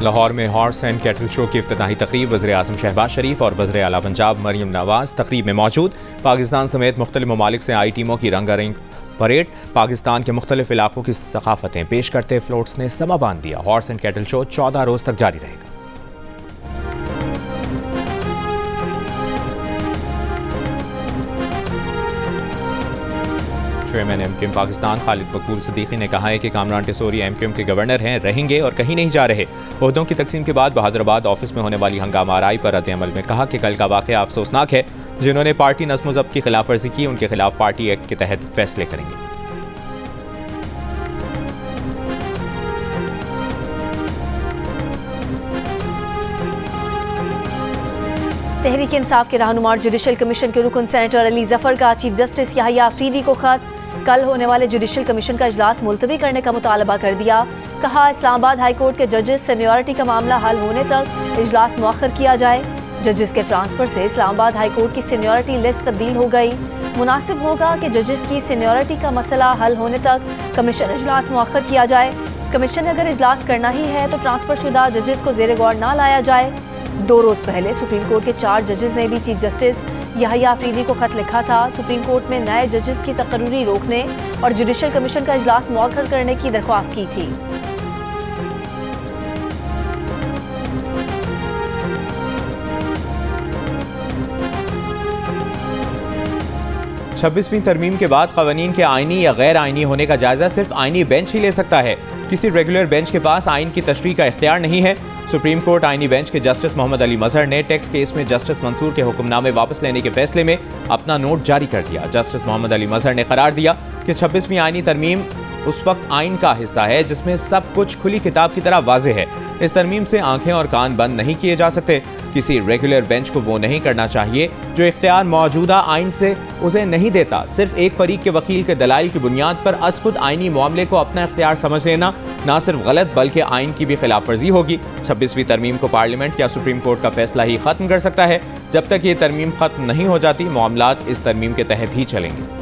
लाहौर में horse and cattle show की इफ्तिताही तकरीब, वज़ीर आज़म शहबाज शरीफ और वज़ीर आला पंजाब मरियम नवाज तकरीब में मौजूद। पाकिस्तान समेत मुख्तलिफ ममालिक से आई टीमों की रंगारंग परेड, पाकिस्तान के मुख्तलिफ इलाकों की सकाफतें पेश करते फ्लोट्स ने समा बांध दिया। हॉर्स एंड कैटल शो 14 रोज तक जारी रहेगा। चेयरमैन एमक्यूएम पाकिस्तान खालिद मकबूल सिद्दीकी ने कहा है कि कामरान टेसोरी एमक्यूएम के गवर्नर हैं, रहेंगे और कहीं नहीं जा रहे। ओहदों की तकसीम के बाद बहादुराबाद ऑफिस में होने वाली हंगामा आराई पर रद्द-ए-अमल में कहा कि कल का वाक़या अफसोसनाक है। जिन्होंने पार्टी नज़्म ज़ब्त की खिलाफ वर्जी की, उनके खिलाफ पार्टी एक्ट के तहत फैसले करेंगे। तहरीक इंसाफ के रहनुमा और जुडिशल कमीशन के रुकन सेनेटर अली जफर का चीफ जस्टिस याहिया अफरीदी को खत, कल होने वाले जुडिशल कमीशन का इजलास मुलतवी करने का मुतालबा कर दिया। कहा इस्लामाबाद हाई कोर्ट के जजेस सीनियरिटी का मामला हल होने तक इजलास मुअख्खर किया जाए। जजेस के ट्रांसफर से इस्लामाबाद हाई कोर्ट की सीनियरिटी लिस्ट तब्दील हो गई। मुनासिब होगा कि जजेस की सीनियरिटी का मसला हल होने तक कमीशन इजलास मुअख्खर किया जाए। कमीशन ने अगर इजलास करना ही है तो ट्रांसफर शुदा जजेस को ज़ेरे गौर ना लाया जाए। 2 रोज पहले सुप्रीम कोर्ट के 4 जजेस ने भी चीफ जस्टिस याहिया अफरीदी को खत लिखा था। सुप्रीम कोर्ट में नए जजेस की तकर्री रोकने और जुडिशल कमीशन का इजलास मुअख्खर करने की दरख्वास्त की थी। 26वीं तरमीम के बाद क़वानीन के आइनी या गैर आइनी होने का जायजा सिर्फ आइनी बेंच ही ले सकता है। किसी रेगुलर बेंच के पास आइन की तशरीह का इख्तियार नहीं है। सुप्रीम कोर्ट आइनी बेंच के जस्टिस मोहम्मद अली मजहर ने टैक्स केस में जस्टिस मंसूर के हुक्मनामे वापस लेने के फैसले में अपना नोट जारी कर दिया। जस्टिस मोहम्मद अली मजहर ने करार दिया कि 26वीं आइनी तरमीम उस वक्त आइन का हिस्सा है जिसमें सब कुछ खुली किताब की तरह वाज़ेह है। इस तरमीम से आंखें और कान बंद नहीं किए जा सकते। किसी रेगुलर बेंच को वो नहीं करना चाहिए जो इख्तियार मौजूदा आइन से उसे नहीं देता। सिर्फ एक फरीक के वकील के दलाइल की बुनियाद पर खुद आइनी मामले को अपना इख्तियार समझ लेना ना सिर्फ गलत बल्कि आइन की भी खिलाफ वर्जी होगी। 26वीं तरमीम को पार्लियामेंट या सुप्रीम कोर्ट का फैसला ही खत्म कर सकता है। जब तक ये तरमीम खत्म नहीं हो जाती मामलात इस तरमीम के तहत ही चलेंगे।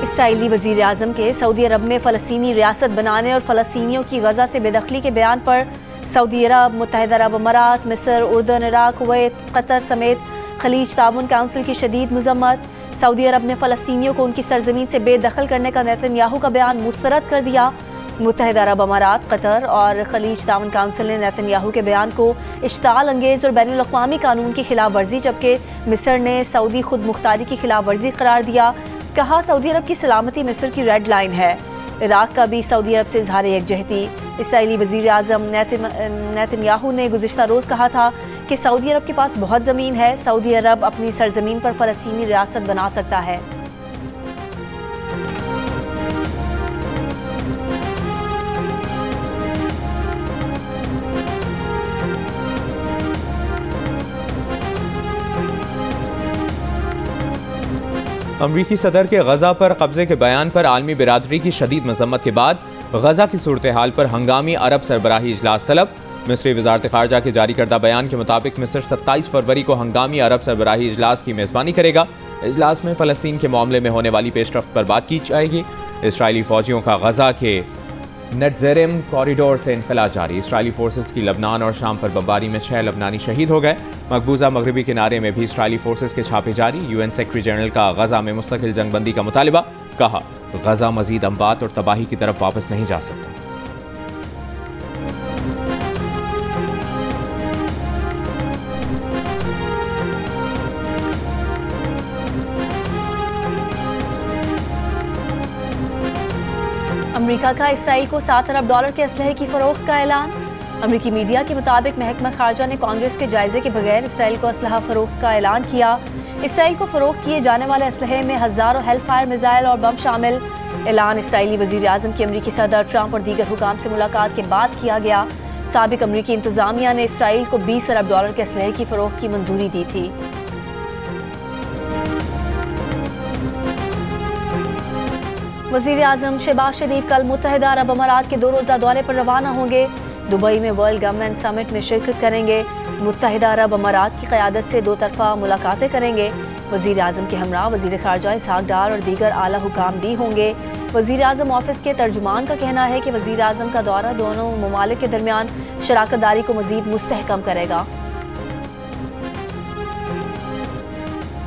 इसराइली वज़ीर आज़म के सऊदी अरब में फ़लस्तीनी रियासत बनाने और फ़लस्तीनियों की गज़ा से बेदखली के बयान पर सऊदी अरब, मुत्तहिदा अरब अमारात, मिस्र, उर्दन, इराक, कुवैत, कतर समेत खलीज ताउन काउंसिल की शदीद मज़म्मत। सऊदी अरब ने फ़लस्तीनियों को उनकी सरज़मीन से बेदखल करने का नेतन्याहू का बयान मुस्तरद कर दिया। मुत्तहिदा अरब अमारात, कतर और खलीज ताउन काउंसिल ने नेतन्याहू के बयान को इश्ताल अंगेज़ और बैनुल अक़वामी कानून की खिलाफ वर्जी, जबकि मिस्र ने सऊदी खुद मुख्तारी की खिलाफ वर्जी करार दिया। कहा सऊदी अरब की सलामती मिस्र की रेड लाइन है। इराक का भी सऊदी अरब से इजहार यकजहती। इसराइली वज़ीर आज़म नेतन्याहू ने गुज़िश्ता रोज़ कहा था कि सऊदी अरब के पास बहुत ज़मीन है, सऊदी अरब अपनी सरज़मीन पर फ़लस्तीनी रियासत बना सकता है। अमरीकी सदर के गजा पर कब्जे के बयान पर आलमी बिरादरी की शदीद मजम्मत के बाद गजा की सूरत हाल पर हंगामी अरब सरबराही इजलास तलब। मिस्री वजारत खारजा के जारी करदा बयान के मुताबिक मिस्र 27 फरवरी को हंगामी अरब सरबराही इजलास की मेज़बानी करेगा। इजलास में फ़लस्तीन के मामले में होने वाली पेशरफ्त पर बात की जाएगी। इसराइली फौजियों का गजा के नेटज़ेरिम कॉरिडोर से इनखला जारी। इसराइली फोर्सेस की लबनान और शाम पर बमबारी में 6 लबनानी शहीद हो गए। मकबूजा मगरबी किनारे में भी इसराइली फोर्सेस के छापे जारी। UN सेक्रेटरी जनरल का गजा में मुस्तकिल जंगबंदी का मुतालिबा। कहा गजा मजीद अम्बात और तबाही की तरफ वापस नहीं जा सकता। अमेरिका का इसराइल को $7 अरब के असलहे की फरोख्त का ऐलान। अमेरिकी मीडिया के मुताबिक महकमा खारजा ने कांग्रेस के जायजे के बगैर इसराइल को असलहा फरोख्त का ऐलान किया। इसराइल को फरोख्त किए जाने वाले असलहे में हज़ारों हेलफायर मिसाइल और बम शामिल। ऐलान इसराइली वज़ीर आज़म की अमेरिकी सदर ट्रंप और दीगर हुकाम से मुलाकात के बाद किया गया। साबिक अमेरिकी इंतज़ामिया ने इसराइल को $20 अरब के असलहे की फरोख्त की मंजूरी दी थी। वज़ीर आज़म शहबाज शरीफ कल मुत्तहिदा अरब अमारात के 2 रोज़ा दौरे पर रवाना होंगे। दुबई में वर्ल्ड गवर्नमेंट समिट में शिरकत करेंगे। मुत्तहिदा अरब अमारात की क़यादत से 2 तरफ़ा मुलाकातें करेंगे। वज़ीर आज़म के हमरा वज़ीर ख़ारजा इसहाक़ डार और दीगर आला हुकाम भी होंगे। वज़ीर आज़म ऑफिस के तर्जुमान का कहना है कि वज़ीर आज़म का दौरा दोनों ममालिक के दरमियान शराकत दारी को मज़ीद मुस्तहकम करेगा।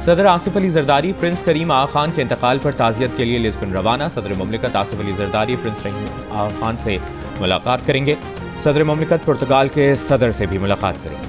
सदर आसिफ अली जरदारी प्रिंस करीम आगा खान के इंतकाल पर ताज़ियत के लिए लिस्बन रवाना। सदर ममलिकत आसिफ अली जरदारी प्रिंस करीम आगा खान से मुलाकात करेंगे। सदर ममलिकत पुर्तगाल के सदर से भी मुलाकात करेंगे।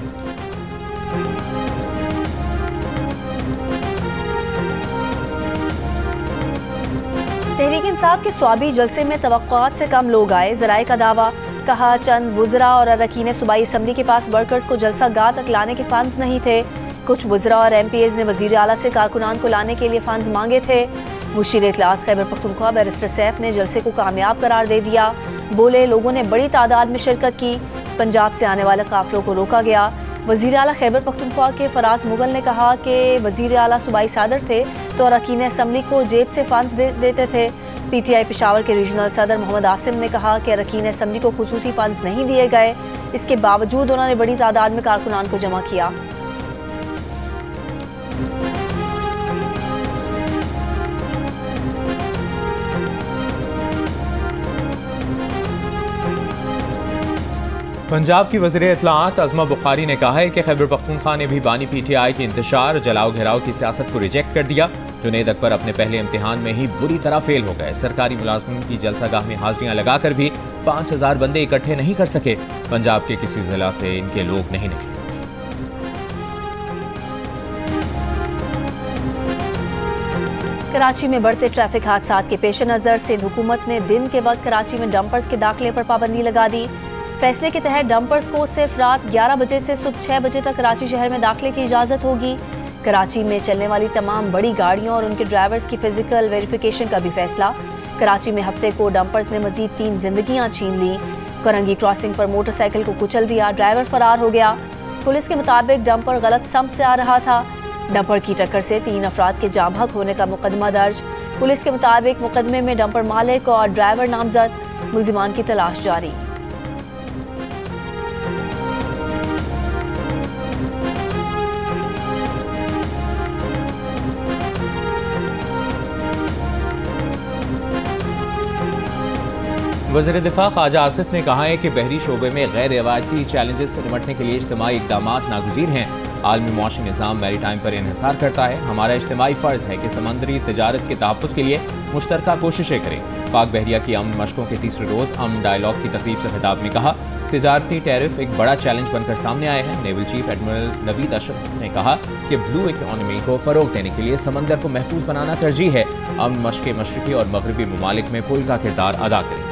तहरीक इंसाफ के स्वाबी जलसे में तवक्कुआत से कम लोग आए, ज़राए का दावा। कहा चंद वुज़रा और अरकान सूबाई असम्बली के पास वर्कर्स को जलसा गाह तक लाने के फंड्स नहीं थे। कुछ वुज़रा और MPs ने वज़ीर आला से कारकुनान को लाने के लिए फंड्स मांगे थे। मुशीर इत्तलाआत खैबर पख्तूनख्वा बैरिस्टर सैफ ने जलसे को कामयाब करार दे दिया। बोले लोगों ने बड़ी तादाद में शिरकत की। पंजाब से आने वाले काफिलों को रोका गया। वज़ीर आला खैबर पख्तूनख्वा के फराज मुगल ने कहा कि वज़ीर आला सूबाई सदर थे तो अरकान असम्बली को जेब से फंड्स देते थे। PTI पेशावर के रीजनल सदर मोहम्मद आसिम ने कहा कि अरकान असम्बली को खुसूसी फंड्स नहीं दिए गए। इसके बावजूद उन्होंने बड़ी तादाद में कारकुनान को जमा किया। पंजाब की वज़ीर इत्तलाआत अज़मा बुखारी ने कहा है कि खैबर पख्तूनख्वा ने भी बानी PTI की इंतशार जलाओ घेराव की सियासत को रिजेक्ट कर दिया। जुनैद अकबर अपने पहले इम्तिहान में ही बुरी तरह फेल हो गए। सरकारी मुलाजमिन की जलसागाह में हाजिरियां लगाकर भी 5000 बंदे इकट्ठे नहीं कर सके। पंजाब के किसी जिला से इनके लोग नहीं निकले। कराची में बढ़ते ट्रैफिक हादसात के पेश नज़र सिंध हुकूमत ने दिन के वक्त कराची में डंपर्स के दाखिले पर पाबंदी लगा दी। फैसले के तहत डंपर्स को सिर्फ रात 11 बजे से सुबह 6 बजे तक कराची शहर में दाखिले की इजाज़त होगी। कराची में चलने वाली तमाम बड़ी गाड़ियों और उनके ड्राइवर्स की फिजिकल वेरिफिकेशन का भी फैसला। कराची में हफ्ते को डंपर्स ने मजीद 3 जिंदगियां छीन ली। करंगी क्रॉसिंग पर मोटरसाइकिल को कुचल दिया, ड्राइवर फरार हो गया। पुलिस के मुताबिक डंपर गलत समत से आ रहा था। डंपर की टक्कर से 3 अफराद के जाम बहक होने का मुकदमा दर्ज। पुलिस के मुताबिक मुकदमे में डंपर मालिक और ड्राइवर नामजद। मुल्जिमान की तलाश जारी। वज़ीर दिफा ख्वाजा आसिफ ने कहा है कि बहरी शोबे में गैर रिवायती चैलेंजेस से निपटने के लिए इज्तिमाई इक़दामात नागुज़ीर हैं। आलमी मुआशी निज़ाम मैरी टाइम पर इन्हिसार करता है। हमारा इज्तिमाई फ़र्ज़ है कि समंदरी तजारत के तहफ़्फ़ुज़ के लिए मुश्तरका कोशिशें करें। पाक बहरिया की अमन मशकों के तीसरे रोज़ अमन डायलॉग की तकरीब से खिताब में कहा तजारती टैरिफ एक बड़ा चैलेंज बनकर सामने आए हैं। Naval chief admiral Naveed Ashraf ने कहा कि ब्लू इकॉनमी को फ़रोग देने के लिए समंदर को महफूज बनाना तरजीह है। अमन मशक़ें मशरक़ी और मगरबी ममालिक में पुल का किरदार अदा करें।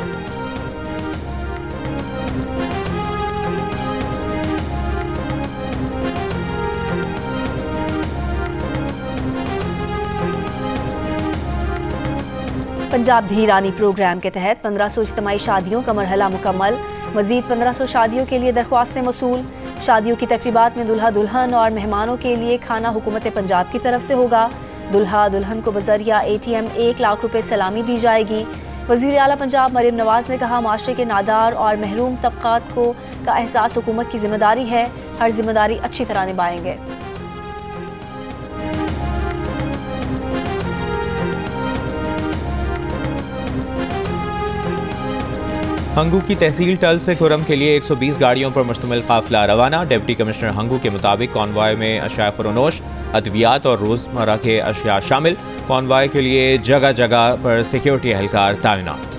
पंजाब धीरानी प्रोग्राम के तहत 1500 इज्तिमाई शादियों का मरहला मुकम्मल। मजीद 1500 शादियों के लिए दरख्वास्तें मौसूल। शादियों की तकरीबात में दुल्हा दुल्हन और मेहमानों के लिए खाना हुकूमत पंजाब की तरफ से होगा। दुल्हा दुल्हन को बजरिया ATM 1 लाख रुपए सलामी दी जाएगी। वज़ीर आला पंजाब मरीम नवाज ने कहा माशरे के नादार और महरूम तबकात को का एहसास हुकूमत की जिम्मेदारी है। हर जिम्मेदारी अच्छी तरह निभाएंगे। हंगू की तहसील टल से खुरम के लिए 120 गाड़ियों पर मुश्तमिल काफिला रवाना। डिप्टी कमिश्नर हंगू के मुताबिक कॉन्वॉय में अशिया फरोनोश, अद्वियात और रोजमर्रा के अशिया शामिल। कॉन्वॉय के लिए जगह जगह पर सिक्योरिटी एहलकार तैनात।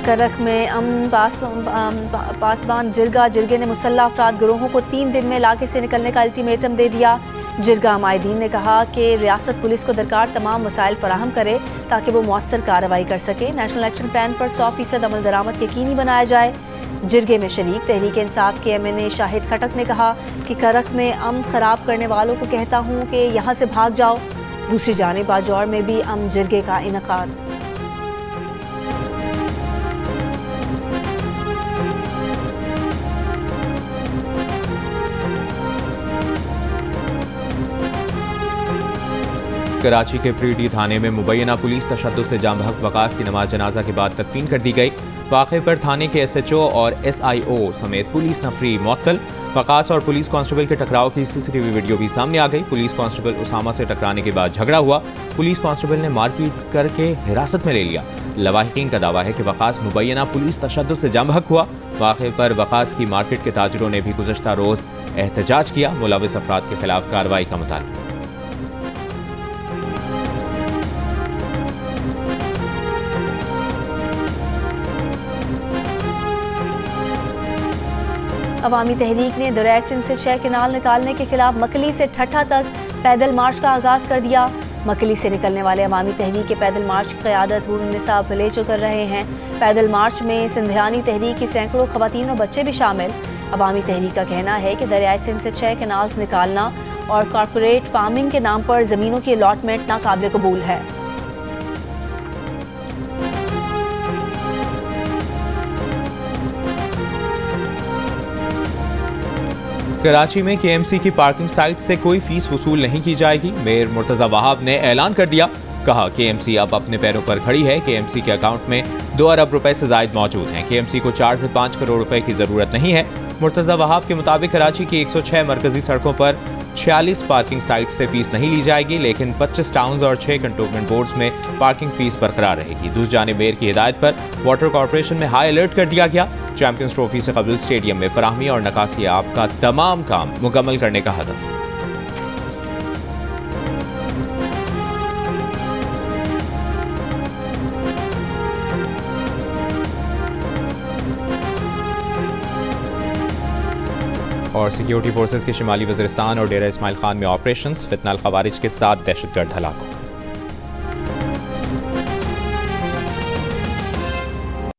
करक में अमन पासबान जिरगे ने मुसल्ह अफराद गिरोहों को 3 दिन में इलाके से निकलने का अल्टीमेटम दे दिया। जिरगा माहिदीन ने कहा कि रियासत पुलिस को दरकार तमाम वसाइल फराहम करे ताकि वो मौसर कार्रवाई कर सके। नेशनल एक्शन प्लान पर 100% अमल दरामद यकीनी बनाया जाए। जिरगे में शरीक तहरीक इंसाफ के MNA शाहिद खटक ने कहा कि करक में अमन खराब करने वालों को कहता हूँ कि यहाँ से भाग जाओ। दूसरी जानिब बाजौर में भी अमन जिरगे का इनकाद। कराची के प्रीटी थाने में मुबैना पुलिस तशद्दुद से जाम बहक वकास की नमाज जनाजा के बाद तदफीन कर दी गई। वाक़े पर थाने के SHO और SIO समेत पुलिस नफरी मुअत्तल। वकास और पुलिस कांस्टेबल के टकराव की CCTV वीडियो भी सामने आ गई। पुलिस कांस्टेबल उसामा से टकराने के बाद झगड़ा हुआ। पुलिस कांस्टेबल ने मारपीट करके हिरासत में ले लिया। लवाहिकीन का दावा है कि वकास मुबैना पुलिस तशद्दुद से जाम बहक हुआ। वाक़े पर वकास की मार्केट के ताजरों ने भी गुज़श्ता रोज़ एहतजाज किया। मुलविस अफराद के खिलाफ कार्रवाई का मुतालबा। अवामी तहरीक ने दरिया सिंध से 6 केनाल निकालने के खिलाफ मकली से ठट्ठा तक पैदल मार्च का आगाज कर दिया। मकली से निकलने वाले अवामी तहरीक के पैदल मार्च की क़यादत हुर्निसा भलेचो कर रहे हैं। पैदल मार्च में सिंधियानी तहरीक की सैकड़ों खवातीन और बच्चे भी शामिल। अवामी तहरीक का कहना है कि दरिया सिंध से 6 केनाल्स निकालना और कॉरपोरेट फार्मिंग के नाम पर ज़मीनों की अलॉटमेंट नाकाबिल कबूल है। कराची में KMC की पार्किंग साइट से कोई फीस वसूल नहीं की जाएगी। मेयर मुर्तज़ा वहाब ने ऐलान कर दिया। कहा KMC अब अपने पैरों पर खड़ी है। KMC के अकाउंट में 2 अरब रुपए से ज़ायद मौजूद हैं। KMC को 4 से 5 करोड़ रुपए की ज़रूरत नहीं है। मुर्तज़ा वहाब के मुताबिक कराची की 106 मरकजी सड़कों पर 46 पार्किंग साइट से फीस नहीं ली जाएगी, लेकिन 25 टाउन्स और 6 कंटोनमेंट बोर्ड्स में पार्किंग फीस बरकरार रहेगी। दूसरी जानिब मेयर की हिदायत पर वाटर कॉरपोरेशन में हाई अलर्ट कर दिया गया। चैंपियंस ट्रॉफी से कबल स्टेडियम में फराहमी और नकासी आब का तमाम काम मुकम्मल करने का हदफ। और सिक्योरिटी फोर्सेस के शिमाली वज़ीरिस्तान और डेरा इस्माइल खान में ऑपरेशंस। फितना अल खवारिज के साथ दहशतगर्द हलाक।